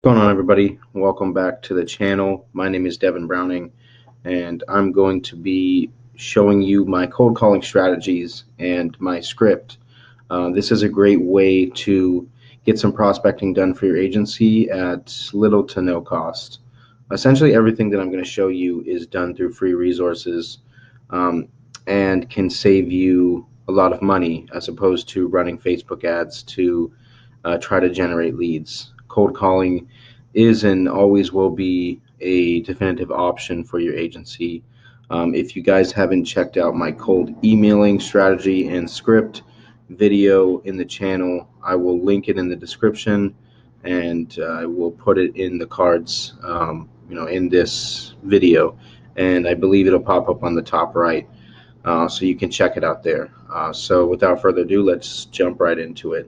What's going on, everybody? Welcome back to the channel. My name is Devin Browning, and I'm going to be showing you my cold calling strategies and my script. This is a great way to get some prospecting done for your agency at little to no cost. Essentially, everything that I'm going to show you is done through free resources um, and can save you a lot of money as opposed to running Facebook ads to try to generate leads. Cold calling is and always will be a definitive option for your agency. If you guys haven't checked out my cold emailing strategy and script video in the channel, I will link it in the description, and I will put it in the cards, in this video, and I believe it'll pop up on the top right, so you can check it out there. So without further ado, let's jump right into it.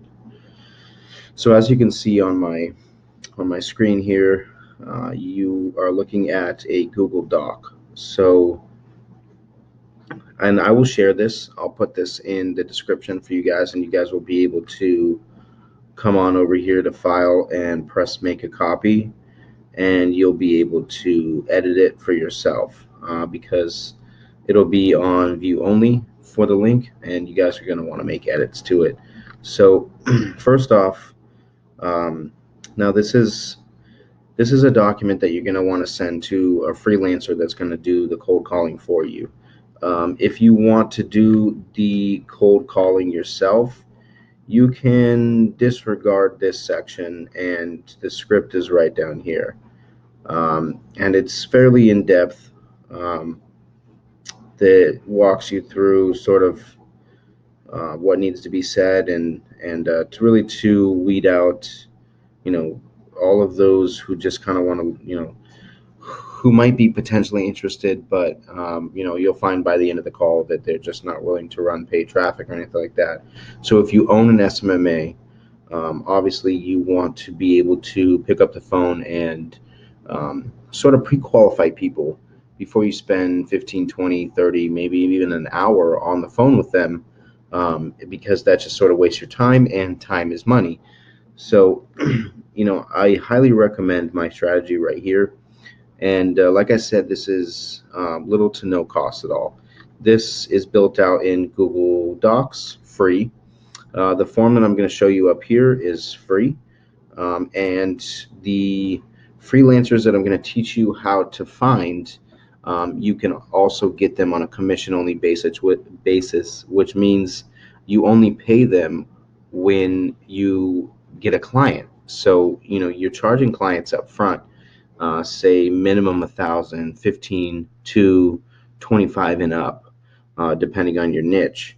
So as you can see on my screen here, you are looking at a Google Doc. So, and I will share this. I'll put this in the description for you guys, and you guys will be able to come on over here to File and press Make a Copy, and you'll be able to edit it for yourself because it'll be on view only for the link, and you guys are going to want to make edits to it. So, first off, um, now this is a document that you're going to want to send to a freelancer that's going to do the cold calling for you. If you want to do the cold calling yourself, you can disregard this section, and the script is right down here. And it's fairly in depth, that walks you through sort of what needs to be said, and to really to weed out, you know, all of those who just kind of want to, who might be potentially interested, but you'll find by the end of the call that they're just not willing to run paid traffic or anything like that. So if you own an SMMA, obviously you want to be able to pick up the phone and sort of pre-qualify people before you spend 15, 20, 30, maybe even an hour on the phone with them, because that just sort of wastes your time, and time is money. So, I highly recommend my strategy right here. And like I said, this is little to no cost at all. This is built out in Google Docs, free. The form that I'm going to show you up here is free. And the freelancers that I'm going to teach you how to find, you can also get them on a commission only basis, which means you only pay them when you get a client. So, you're charging clients up front, say minimum 1,000, 15 to 25 and up, depending on your niche.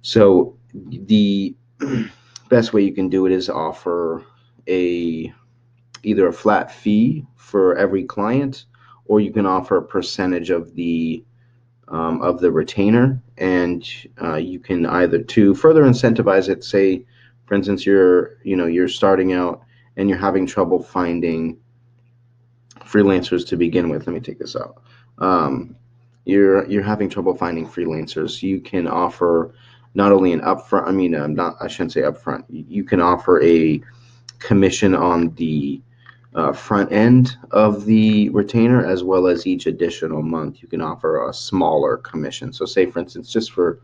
So the best way you can do it is offer a either a flat fee for every client, or you can offer a percentage of the retainer, and you can either to further incentivize it. Say, for instance, you're starting out and you're having trouble finding freelancers to begin with. Let me take this out. You're having trouble finding freelancers. You can offer not only an upfront. Not. I shouldn't say upfront. You can offer a commission on the front end of the retainer, as well as each additional month. You can offer a smaller commission. So, say for instance, just for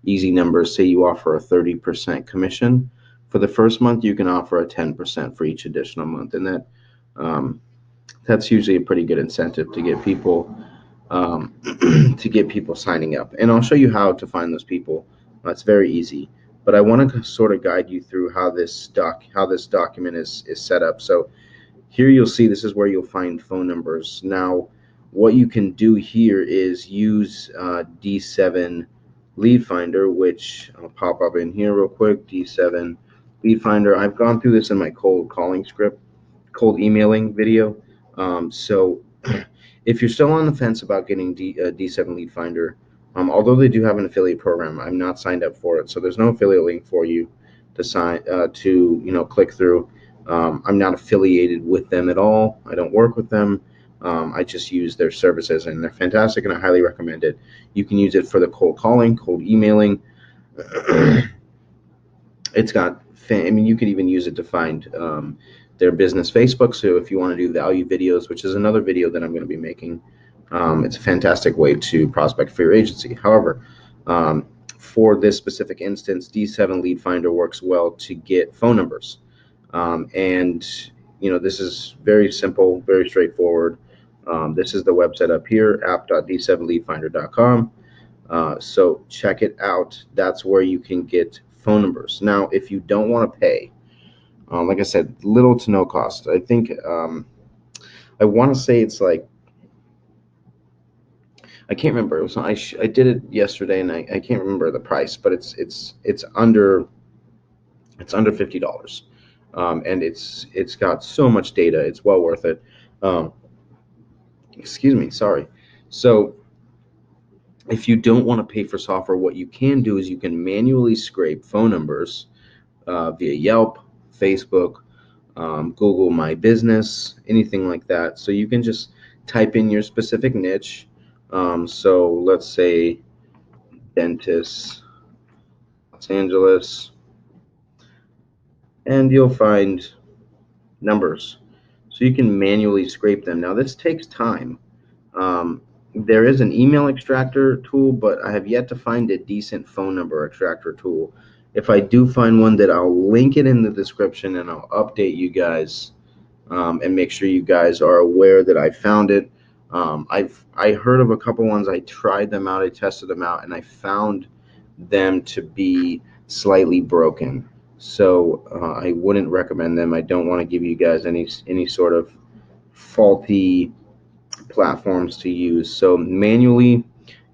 easy numbers, say you offer a 30% commission for the first month, you can offer a 10% for each additional month, and um, that's usually a pretty good incentive to get people to get people signing up. And I'll show you how to find those people. It's very easy, but I want to sort of guide you through how this document is set up. So here you'll see this is where you'll find phone numbers. Now, what you can do here is use D7 Lead Finder, which I'll pop up in here real quick. D7 Lead Finder. I've gone through this in my cold calling script, cold emailing video. So if you're still on the fence about getting D7 Lead Finder, although they do have an affiliate program, I'm not signed up for it, so there's no affiliate link for you to sign click through. I'm not affiliated with them at all. I don't work with them. I just use their services, and they're fantastic, and I highly recommend it. You can use it for the cold calling, cold emailing. It's got, you can even use it to find their business Facebook. So if you want to do value videos, which is another video that I'm going to be making, it's a fantastic way to prospect for your agency. However, for this specific instance, D7 Lead Finder works well to get phone numbers. And this is very simple, very straightforward. This is the website up here, app.d7leadfinder.com. So check it out. That's where you can get phone numbers. Now, if you don't want to pay, like I said, little to no cost. I think I want to say it's like, I can't remember. It was I did it yesterday, and I can't remember the price, but it's under $50, and it's got so much data. It's well worth it. Um, excuse me, sorry. So if you don't want to pay for software, what you can do is you can manually scrape phone numbers via Yelp, Facebook, Google My Business, anything like that. So you can just type in your specific niche. So let's say dentist, Los Angeles, and you'll find numbers. So you can manually scrape them. Now this takes time. There is an email extractor tool, but I have yet to find a decent phone number extractor tool. If I do find one, that I'll link it in the description, and I'll update you guys, and make sure you guys are aware that I found it. I heard of a couple ones. I tried them out. I tested them out, and I found them to be slightly broken. So I wouldn't recommend them. I don't want to give you guys any sort of faulty platforms to use. So manually,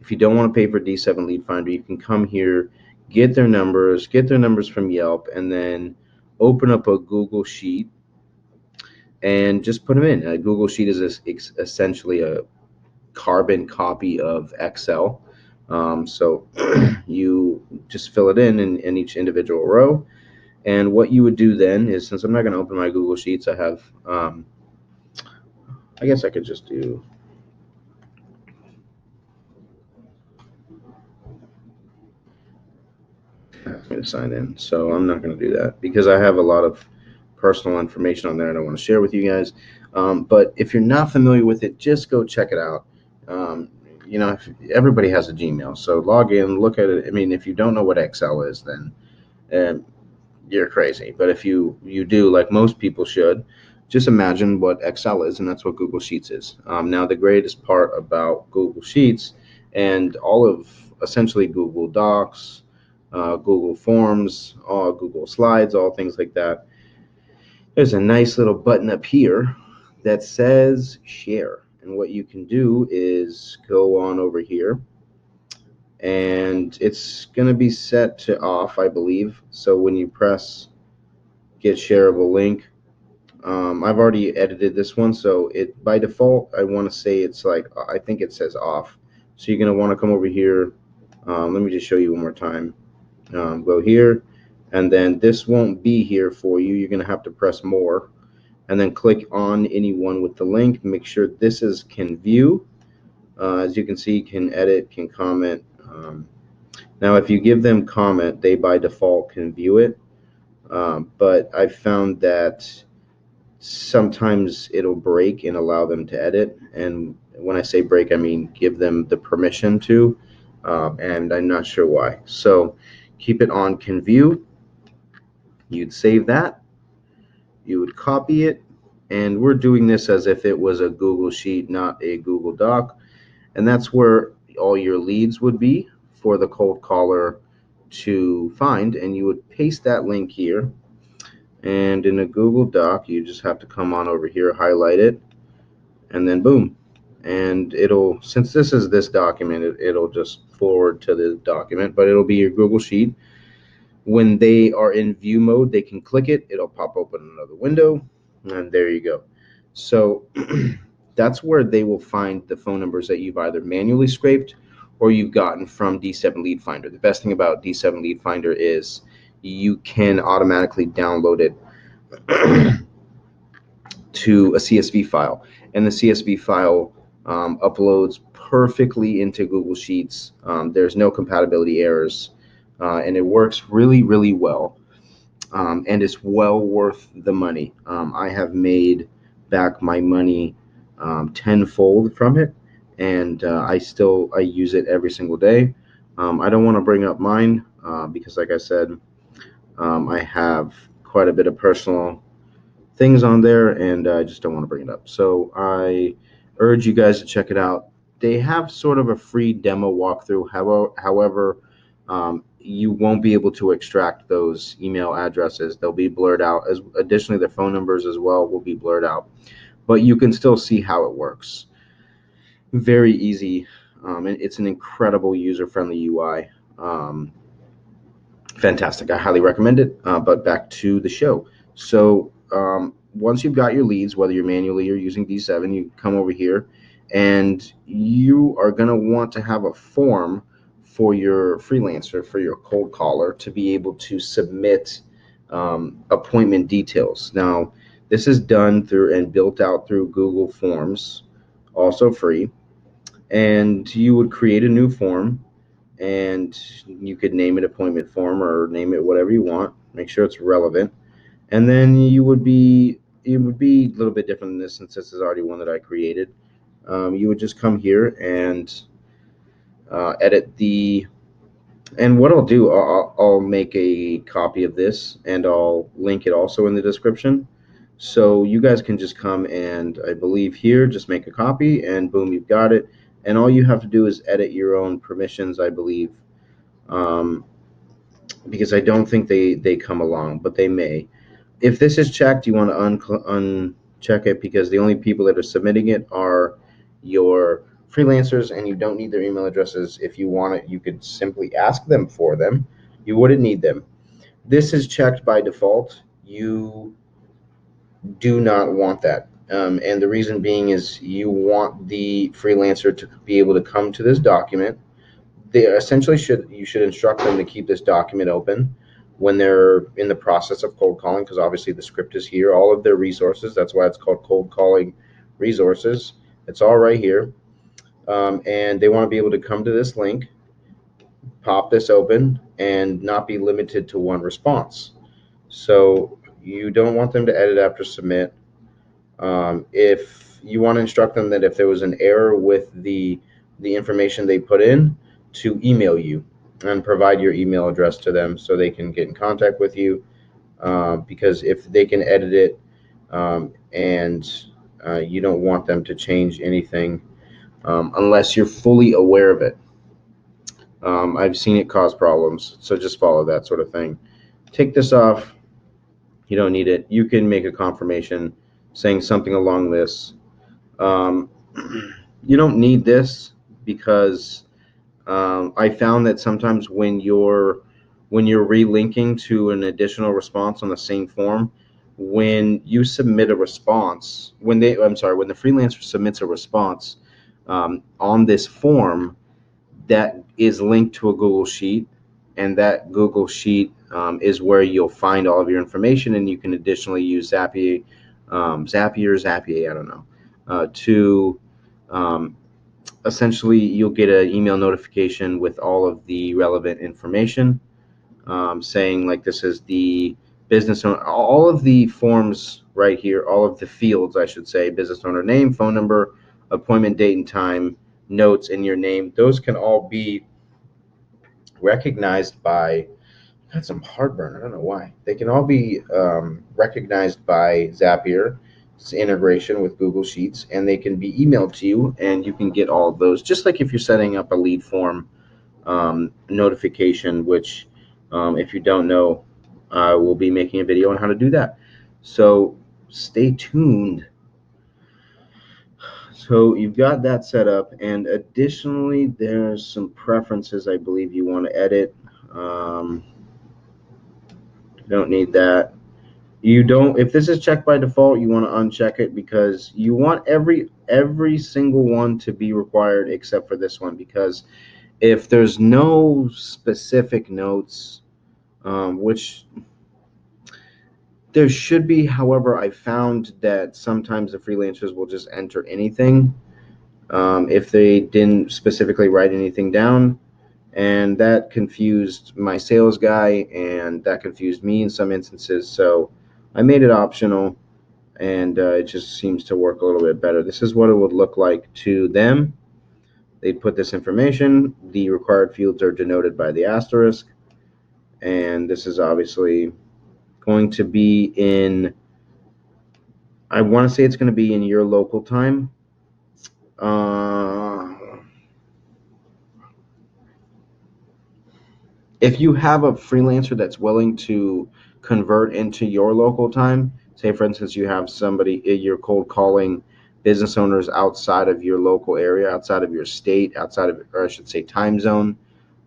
if you don't want to pay for D7 Lead Finder, you can come here, get their numbers from Yelp, and then open up a Google Sheet and just put them in. A Google Sheet is essentially a carbon copy of Excel. So you just fill it in each individual row. And what you would do then is, since I'm not going to open my Google Sheets, I have, I guess I could just do, ask me to sign in. So I'm not going to do that because I have a lot of personal information on there and I want to share with you guys. But if you're not familiar with it, just go check it out. If everybody has a Gmail, so log in, look at it. I mean, if you don't know what Excel is, then um, you're crazy. But if you do, like most people should, just imagine what Excel is, and that's what Google Sheets is. Now, the greatest part about Google Sheets and all of essentially Google Docs, Google Forms, all Google Slides, all things like that, there's a nice little button up here that says share. And what you can do is go on over here, and it's going to be set to off, I believe. So when you press get shareable link, I've already edited this one, so it by default I want to say it's like, I think it says off. So you're going to want to come over here. Let me just show you one more time. Go here, and then this won't be here for you. You're going to have to press more, and then click on anyone with the link. Make sure this is can view. As you can see, can edit, can comment. Now, if you give them comment, they by default can view it. But I found that sometimes it'll break and allow them to edit. And when I say break, I mean give them the permission to. And I'm not sure why. So keep it on can view. You'd save that. You would copy it. And we're doing this as if it was a Google Sheet, not a Google Doc. And that's where all your leads would be for the cold caller to find. And you would paste that link here. And in a Google Doc, you just have to come on over here, highlight it, and then boom. And it'll, since this is this document, it'll just forward to the document, but it'll be your Google Sheet. When they are in view mode, they can click it. It'll pop open another window, and there you go. So that's where they will find the phone numbers that you've either manually scraped or you've gotten from D7 Lead Finder. The best thing about D7 Lead Finder is you can automatically download it to a CSV file, and the CSV file uploads perfectly into Google Sheets. There's no compatibility errors, and it works really, really well. and it's well worth the money. I have made back my money tenfold from it, and I use it every single day. I don't want to bring up mine because, like I said, I have quite a bit of personal things on there, and I just don't want to bring it up. So I urge you guys to check it out. They have sort of a free demo walkthrough. However, you won't be able to extract those email addresses. They'll be blurred out. As additionally, their phone numbers as well will be blurred out. But you can still see how it works. Very easy, and it's an incredible user-friendly UI. Fantastic. I highly recommend it. But back to the show. So once you've got your leads, whether you're manually or using D7, you come over here and you are going to want to have a form for your freelancer, for your cold caller, to be able to submit appointment details. Now, this is done through and built out through Google Forms, also free. And you would create a new form, and you could name it appointment form or name it whatever you want. Make sure it's relevant, and then it would be a little bit different than this since this is already one that I created. You would just come here and edit the. And what I'll do, I'll make a copy of this and I'll link it also in the description. So you guys can just come and I believe here, just make a copy and boom, you've got it. And all you have to do is edit your own permissions, I believe. Um, because I don't think they come along, but they may. If this is checked, you want to uncheck it because the only people that are submitting it are your freelancers, and you don't need their email addresses. If you want it, you could simply ask them for them. You wouldn't need them. This is checked by default. You do not want that. And the reason being is you want the freelancer to be able to come to this document. They essentially should instruct them to keep this document open when they're in the process of cold calling, because obviously the script is here, all of their resources. That's why it's called cold calling resources. It's all right here. And they want to be able to come to this link, pop this open, and not be limited to one response. So you don't want them to edit after submit. If you want to instruct them that if there was an error with the information they put in, to email you and provide your email address to them so they can get in contact with you. Because if they can edit it and you don't want them to change anything unless you're fully aware of it. I've seen it cause problems, so just follow that sort of thing. Take this off. You don't need it. You can make a confirmation saying something along this. Um, you don't need this because I found that sometimes when you're relinking to an additional response on the same form, when you submit a response, when the freelancer submits a response on this form, that is linked to a Google Sheet, and that Google Sheet is where you'll find all of your information, and you can additionally use Zapier, I don't know, to essentially you'll get an email notification with all of the relevant information, saying like this is the business owner, all of the forms right here, all of the fields, I should say, business owner name, phone number, appointment date and time, notes, and your name. Those can all be recognized by, I had some heartburn. I don't know why. They can all be recognized by Zapier. It's integration with Google Sheets, and they can be emailed to you, and you can get all of those. Just like if you're setting up a lead form notification, which, if you don't know, I will be making a video on how to do that. So stay tuned. So you've got that set up, and additionally, there's some preferences I believe you want to edit. Don't need that. You don't, if this is checked by default, you want to uncheck it because you want every single one to be required except for this one, because if there's no specific notes, which there should be, however, I found that sometimes the freelancers will just enter anything if they didn't specifically write anything down. And that confused my sales guy, and that confused me in some instances. So I made it optional, and it just seems to work a little bit better. This is what it would look like to them. They put this information. The required fields are denoted by the asterisk, and this is obviously going to be in, I want to say it's going to be in your local time. Uh, if you have a freelancer that's willing to convert into your local time, say for instance you have somebody, you're cold calling business owners outside of your local area, outside of your state, outside of, or I should say, time zone,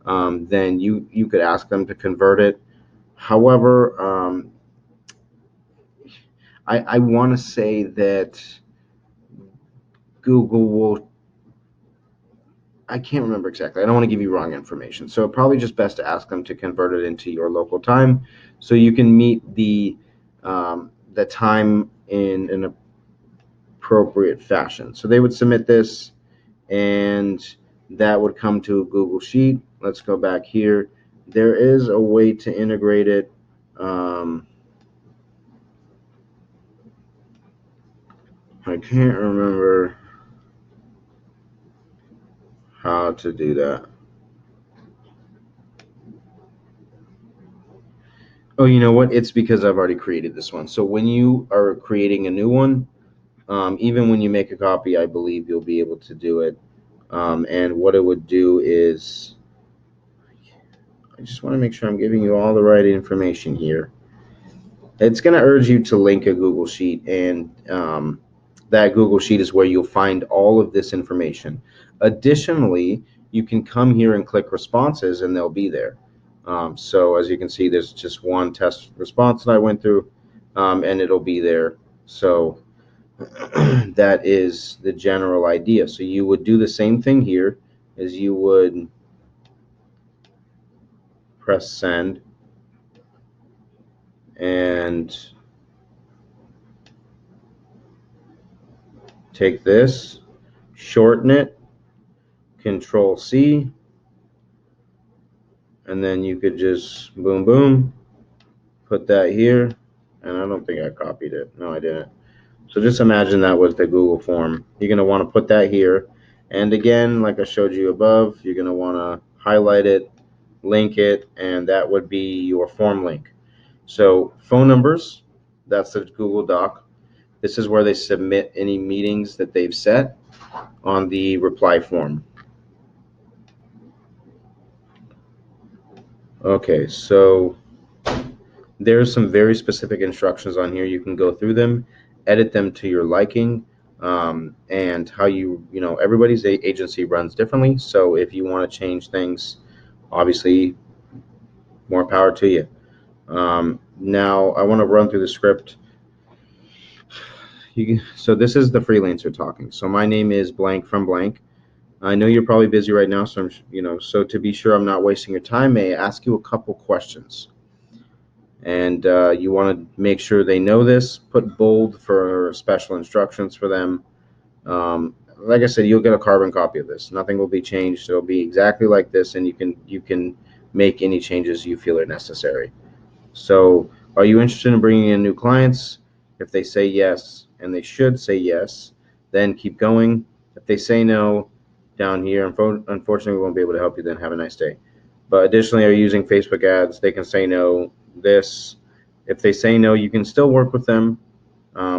then you could ask them to convert it. However, I want to say that Google will, I can't remember exactly. I don't want to give you wrong information. So probably just best to ask them to convert it into your local time, so you can meet the time in an appropriate fashion. So they would submit this, and that would come to a Google Sheet. Let's go back here. There is a way to integrate it. Um, I can't remember how to do that. Oh, you know what? It's because I've already created this one. So when you are creating a new one, even when you make a copy, I believe you'll be able to do it. And what it would do is, I just want to make sure I'm giving you all the right information here. It's going to urge you to link a Google Sheet, and that Google Sheet is where you'll find all of this information. Additionally, you can come here and click responses, and they'll be there. So as you can see, there's just one test response that I went through, and it'll be there. So that is the general idea. So you would do the same thing here, as you would press send, and take this, shorten it, Control C, and then you could just boom, boom, put that here. And I don't think I copied it. No, I didn't. So just imagine that was the Google form. You're going to want to put that here. And again, like I showed you above, you're going to want to highlight it, link it, and that would be your form link. So phone numbers, that's the Google Doc. This is where they submit any meetings that they've set on the reply form. Okay, so there's some very specific instructions on here. You can go through them, edit them to your liking, and how you know, everybody's agency runs differently. So if you want to change things, obviously, more power to you. Now, I want to run through the script. So this is the freelancer talking. So my name is blank from blank. I know you're probably busy right now, so so to be sure I'm not wasting your time, may I ask you a couple questions? And you want to make sure they know this. Put bold for special instructions for them. Like I said, you'll get a carbon copy of this. Nothing will be changed. It'll be exactly like this, and you can make any changes you feel are necessary. So, are you interested in bringing in new clients? If they say yes, and they should say yes, then keep going. If they say no, down here, unfortunately, we won't be able to help you. Then have a nice day. But additionally, are you using Facebook ads? They can say no. This, if they say no, you can still work with them,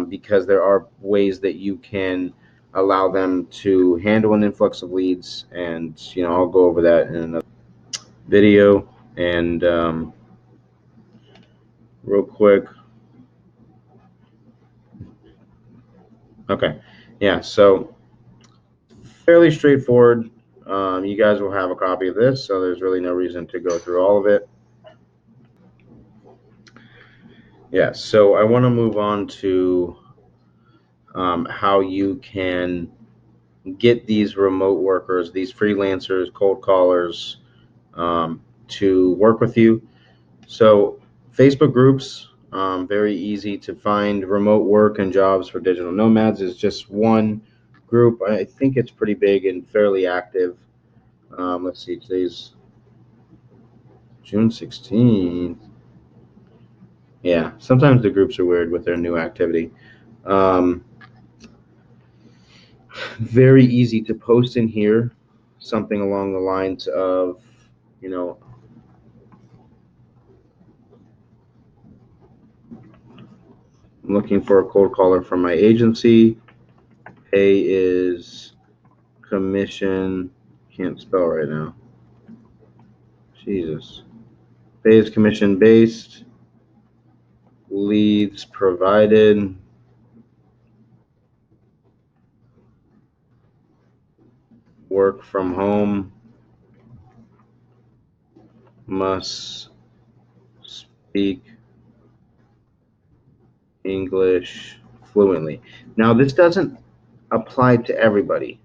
because there are ways that you can allow them to handle an influx of leads, and I'll go over that in another video. And real quick, okay, yeah, so fairly straightforward. You guys will have a copy of this, so there's really no reason to go through all of it. Yeah, so I want to move on to how you can get these remote workers, these freelancers, cold callers, to work with you. So Facebook groups, very easy to find. Remote work and jobs for digital nomads is just one group. I think it's pretty big and fairly active. Let's see, today's June 16th. Yeah, sometimes the groups are weird with their new activity. Um, Very easy to post in here something along the lines of, you know, I'm looking for a cold caller from my agency. Pay is commission. Can't spell right now. Jesus. Pay is commission based. Leads provided. Work from home. Must speak English fluently. Now, this doesn't apply to everybody.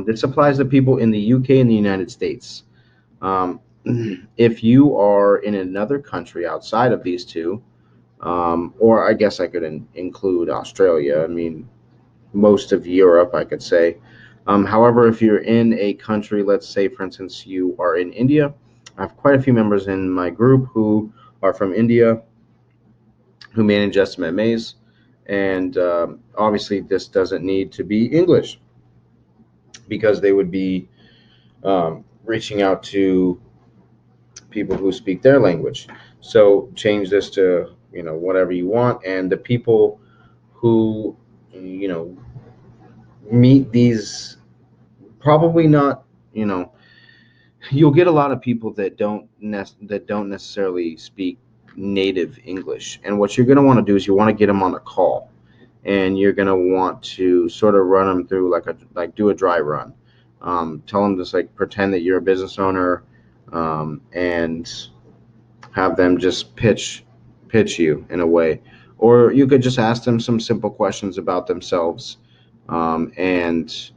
This applies to people in the UK and the United States. Um, if you are in another country outside of these two, or I guess I could include Australia, I mean, most of Europe, I could say. However, if you're in a country, let's say, for instance, you are in India, I have quite a few members in my group who are from India who manage SMMAs. And obviously, this doesn't need to be English because they would be reaching out to people who speak their language. So change this to whatever you want, and the people who you know meet these probably not you'll get a lot of people that don't necessarily speak native English, and what you're going to want to do is you want to get them on a call, and you're going to want to sort of run them through do a dry run. Tell them just like pretend that you're a business owner, and have them just pitch you in a way, or you could just ask them some simple questions about themselves, and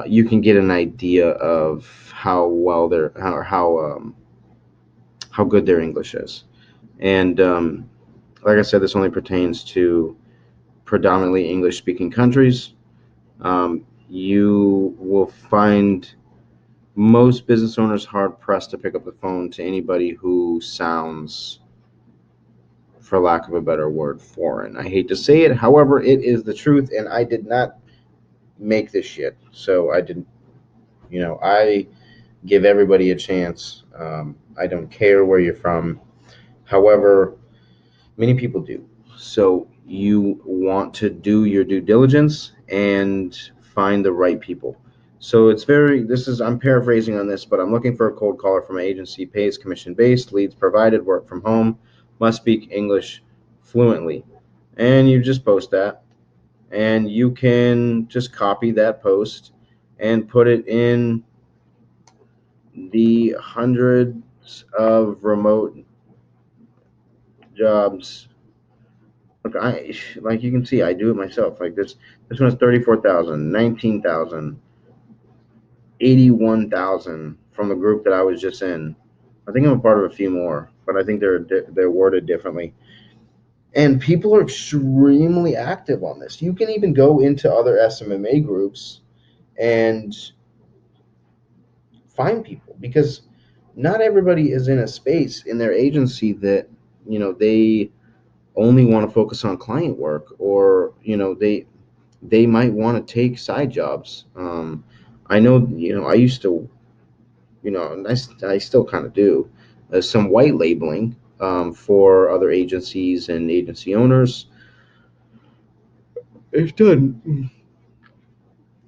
you can get an idea of how well their how good their English is. And like I said, this only pertains to predominantly English speaking countries. You will find most business owners hard pressed to pick up the phone to anybody who sounds, for lack of a better word, foreign. I hate to say it, however, it is the truth, and I did not make this shit. So I didn't, I give everybody a chance. I don't care where you're from. However, many people do. So you want to do your due diligence and find the right people. So I'm paraphrasing on this, but I'm looking for a cold caller from an agency, pays commission based, leads provided, work from home, must speak English fluently. And you just post that, and you can just copy that post and put it in the hundreds of remote jobs. Look, like you can see, I do it myself. Like this one's 34,000, 19,000, 81,000 from the group that I was just in. I think I'm a part of a few more, but I think they're worded differently. And people are extremely active on this. You can even go into other SMMA groups and find people, because not everybody is in a space in their agency that they only want to focus on client work, or they might want to take side jobs. I know, I used to, I still kind of do some white labeling for other agencies and agency owners. It's done.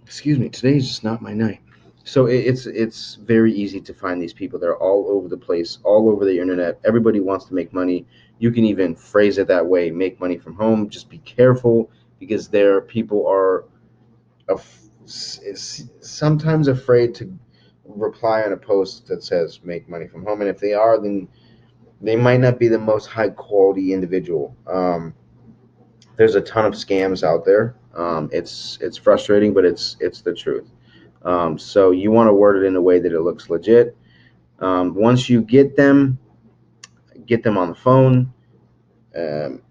Excuse me, today's just not my night. So it's very easy to find these people. They're all over the place, all over the internet. Everybody wants to make money. You can even phrase it that way: make money from home. Just be careful, because there people are sometimes afraid to reply on a post that says make money from home, and if they are, then they might not be the most high quality individual. There's a ton of scams out there. It's frustrating, but it's the truth. So you want to word it in a way that it looks legit. Once you get them on the phone, um,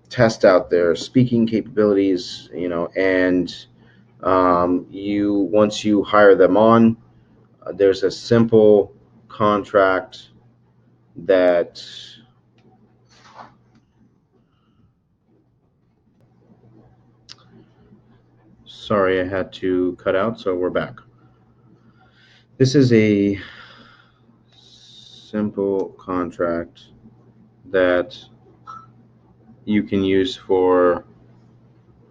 test out their speaking capabilities, and you once you hire them on, there's a simple contract that, sorry, I had to cut out, so we're back. This is a simple contract that you can use for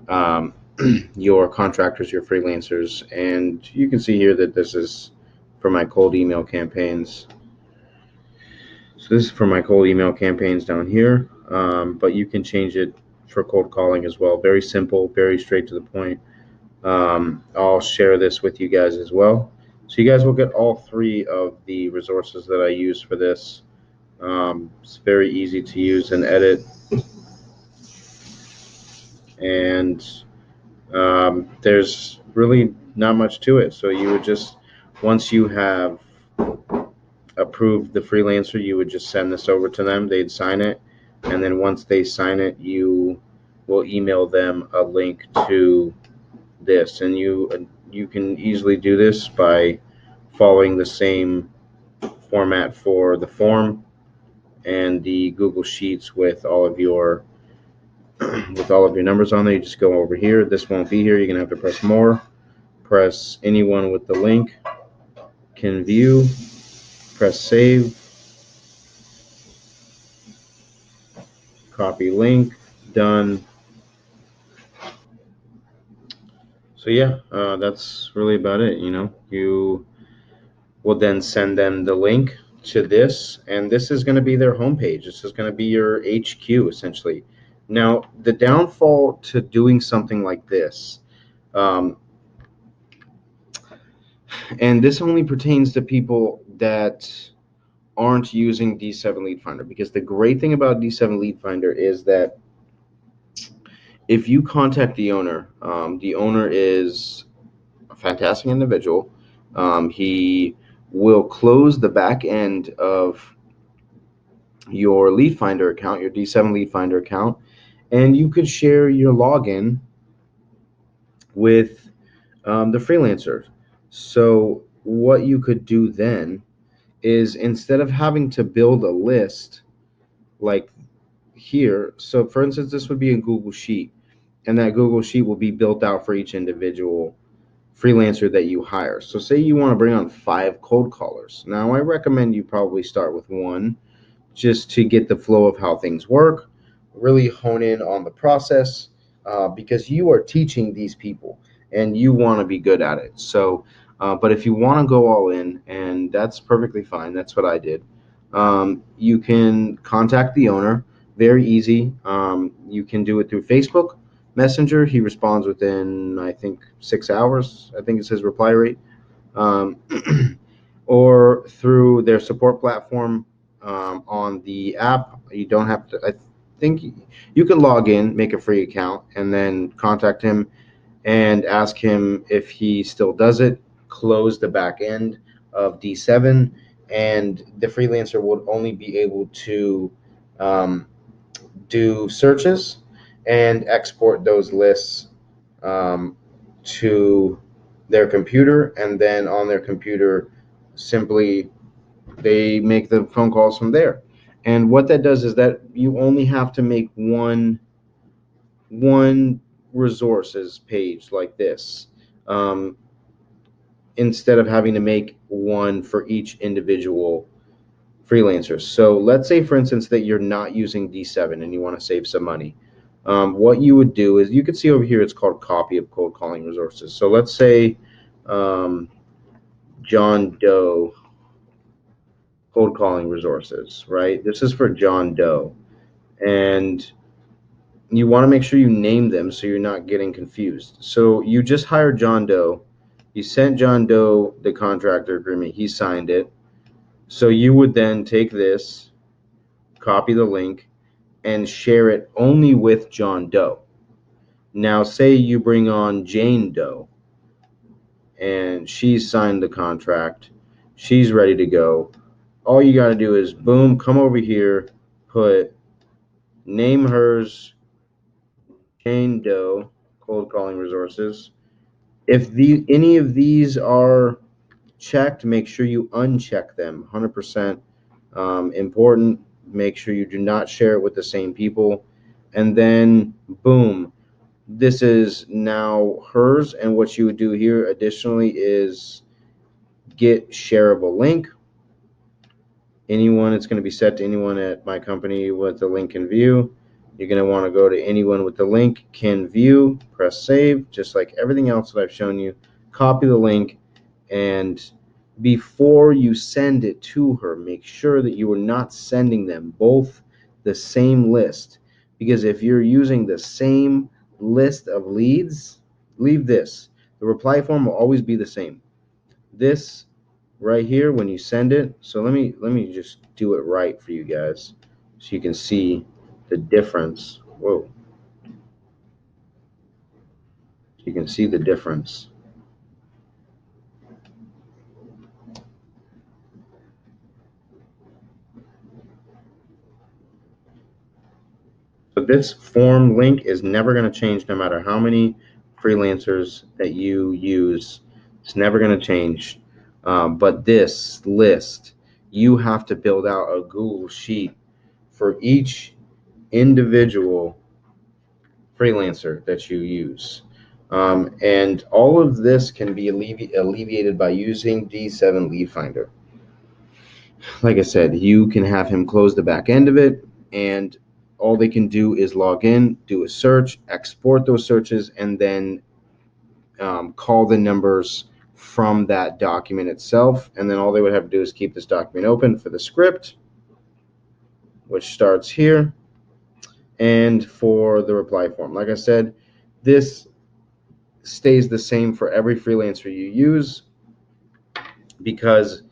um, your contractors, your freelancers, and you can see here that this is for my cold email campaigns. So this is for my cold email campaigns down here, but you can change it for cold calling as well. Very simple, very straight to the point. I'll share this with you guys as well. So you guys will get all three of the resources that I use for this. It's very easy to use and edit, and there's really not much to it. So you would just, once you have approved the freelancer, you would just send this over to them. They'd sign it, and then once they sign it, you will email them a link to this, and you can easily do this by following the same format for the form and the Google Sheets with all of your with all of your numbers on there. You just go over here. This won't be here. You're gonna have to press more. Press anyone with the link can view. Press save. Copy link. Done. So yeah, that's really about it. You will then send them the link to this, and this is going to be their homepage. This is going to be your HQ essentially. Now, the downfall to doing something like this, um, and this only pertains to people that aren't using D7 Lead Finder, because the great thing about D7 Lead Finder is that if you contact the owner is a fantastic individual. He will close the back end of your Lead Finder account, your D7 Lead Finder account, and you could share your login with the freelancer. So what you could do then is, instead of having to build a list like here, so for instance, this would be a Google Sheet, and that Google Sheet will be built out for each individual freelancer that you hire. So say you want to bring on 5 cold callers. Now, I recommend you probably start with 1, just to get the flow of how things work, really hone in on the process, because you are teaching these people and you want to be good at it. So, but if you want to go all in, and that's perfectly fine, that's what I did. You can contact the owner, very easy. You can do it through Facebook Messenger. He responds within, I think, 6 hours. I think it's his reply rate. Um, or through their support platform on the app. You don't have to. I think you can log in, make a free account, and then contact him and ask him if he still does it. Close the back end of D7, and the freelancer would only be able to um, do searches and export those lists um, to their computer, and then on their computer, simply they make the phone calls from there. And what that does is that you only have to make one resources page like this, um, instead of having to make one for each individual freelancer. So let's say, for instance, that you're not using D7 and you want to save some money. What you would do is, you can see over here, it's called copy of cold calling resources. So let's say um, John Doe cold calling resources, right? This is for John Doe. And you want to make sure you name them so you're not getting confused. So you just hired John Doe. You sent John Doe the contractor agreement. He signed it. So you would then take this, copy the link, and share it only with John Doe. Now, say you bring on Jane Doe, and she's signed the contract. She's ready to go. All you got to do is, boom, come over here, put name hers Jane Doe cold calling resources. If any of these are checked, make sure you uncheck them 100%. Important. Make sure you do not share it with the same people. And then, boom, this is now hers. And what you would do here additionally is get shareable link. Anyone, it's going to be set to anyone at my company with the link can view. You're going to want to go to anyone with the link can view, press save, just like everything else that I've shown you. Copy the link, and before you send it to her, make sure that you are not sending them both the same list, because if you're using the same list of leads, leave this. The reply form will always be the same. This right here when you send it, so let me just do it right for you guys so you can see the difference. Whoa, you can see the difference. So this form link is never going to change no matter how many freelancers that you use. It's never going to change. But this list, you have to build out a Google sheet for each individual freelancer that you use. And all of this can be alleviated by using D7 Lead Finder. Like I said, you can have him close the back end of it, and all they can do is log in, do a search, export those searches, and then call the numbers from that document itself. And then all they would have to do is keep this document open for the script, which starts here, and for the reply form. Like I said, this stays the same for every freelancer you use because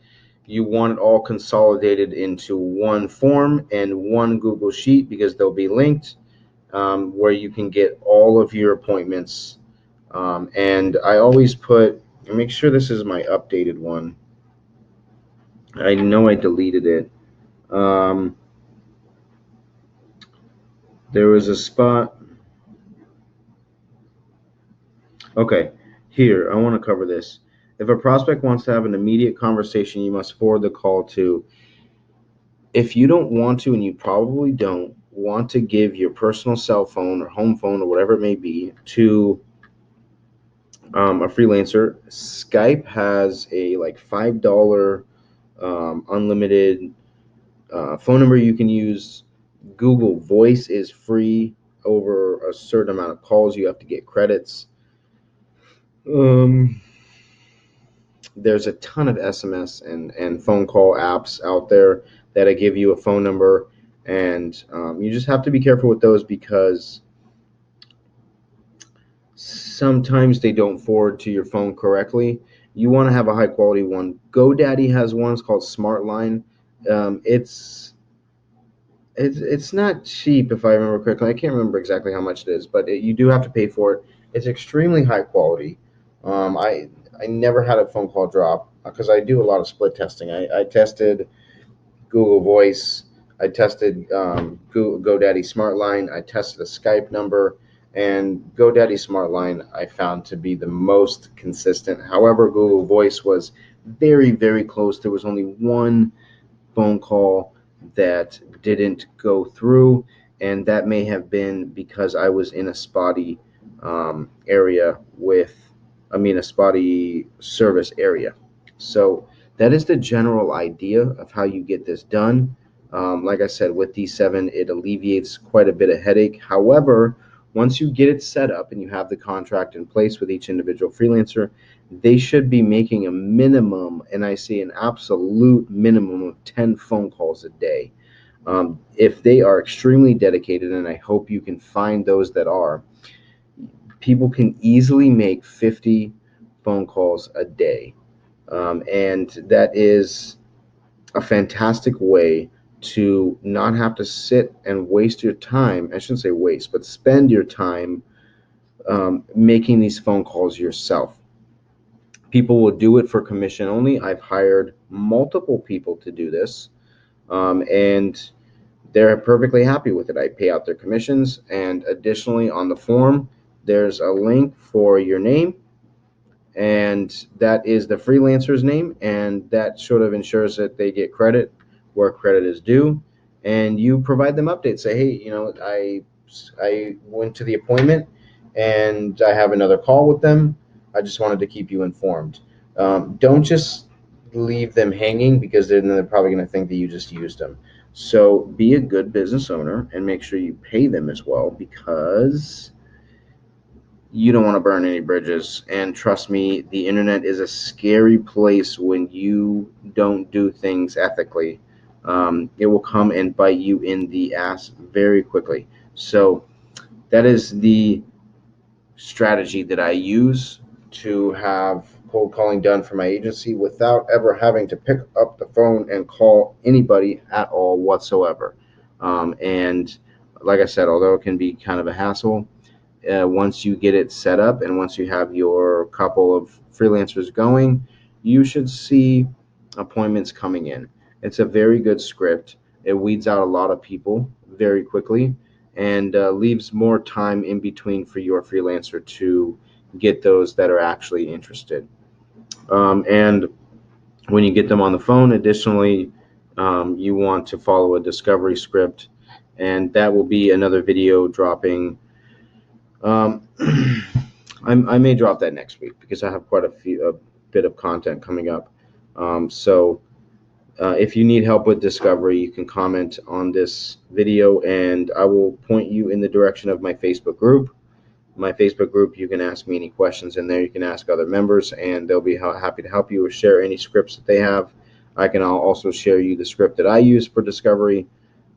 you want it all consolidated into one form and one Google Sheet because they'll be linked, where you can get all of your appointments. And I always make sure this is my updated one. I know I deleted it. Um, there was a spot. Okay, here, I want to cover this. If a prospect wants to have an immediate conversation, you must forward the call to. If you don't want to, and you probably don't want to give your personal cell phone or home phone or whatever it may be to a freelancer, Skype has a like $5 unlimited phone number you can use. Google Voice is free over a certain amount of calls. You have to get credits. Um, there's a ton of SMS and phone call apps out there that give you a phone number, and you just have to be careful with those because sometimes they don't forward to your phone correctly. You want to have a high quality one. GoDaddy has one. It's called SmartLine. It's not cheap if I remember correctly. I can't remember exactly how much it is, but you do have to pay for it. It's extremely high quality. I never had a phone call drop because I do a lot of split testing. I tested Google Voice. I tested GoDaddy SmartLine. I tested a Skype number, and GoDaddy SmartLine I found to be the most consistent. However, Google Voice was very, very close. There was only one phone call that didn't go through, and that may have been because I was in a spotty area a spotty service area. So that is the general idea of how you get this done. Like I said, with D7, it alleviates quite a bit of headache. However, once you get it set up and you have the contract in place with each individual freelancer, they should be making a minimum, and I say an absolute minimum of 10 phone calls a day. If they are extremely dedicated, and I hope you can find those that are, people can easily make 50 phone calls a day. And that is a fantastic way to not have to sit and waste your time. I shouldn't say waste, but spend your time making these phone calls yourself. People will do it for commission only. I've hired multiple people to do this, and they're perfectly happy with it. I pay out their commissions, and additionally, on the form, there's a link for your name, and that is the freelancer's name, and that sort of ensures that they get credit where credit is due, and you provide them updates. Say, hey, I went to the appointment, and I have another call with them. I just wanted to keep you informed. Don't just leave them hanging, because then they're probably going to think that you just used them. So be a good business owner and make sure you pay them as well, because you don't want to burn any bridges. And trust me, the internet is a scary place when you don't do things ethically. It will come and bite you in the ass very quickly. So that is the strategy that I use to have cold calling done for my agency without ever having to pick up the phone and call anybody at all whatsoever. And like I said, although it can be kind of a hassle, once you get it set up and once you have your couple of freelancers going, you should see appointments coming in. It's a very good script. It weeds out a lot of people very quickly, and leaves more time in between for your freelancer to get those that are actually interested. And when you get them on the phone, additionally, you want to follow a discovery script, and that will be another video dropping. Um, I may drop that next week because I have quite a bit of content coming up. So if you need help with discovery, you can comment on this video, and I will point you in the direction of my Facebook group. My Facebook group, you can ask me any questions in there. You can ask other members, and they'll be happy to help you or share any scripts that they have. I can also share you the script that I use for discovery.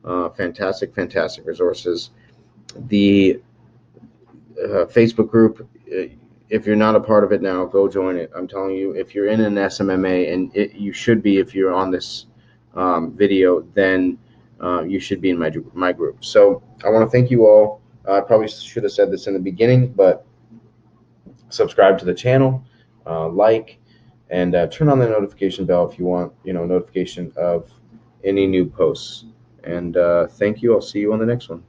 Fantastic, fantastic resources. The Facebook group, if you're not a part of it now, go join it. I'm telling you, if you're in an SMMA, and you should be if you're on this video, then you should be in my group. So I want to thank you all. I probably should have said this in the beginning, but subscribe to the channel, like, and turn on the notification bell if you want, notification of any new posts. And thank you. I'll see you on the next one.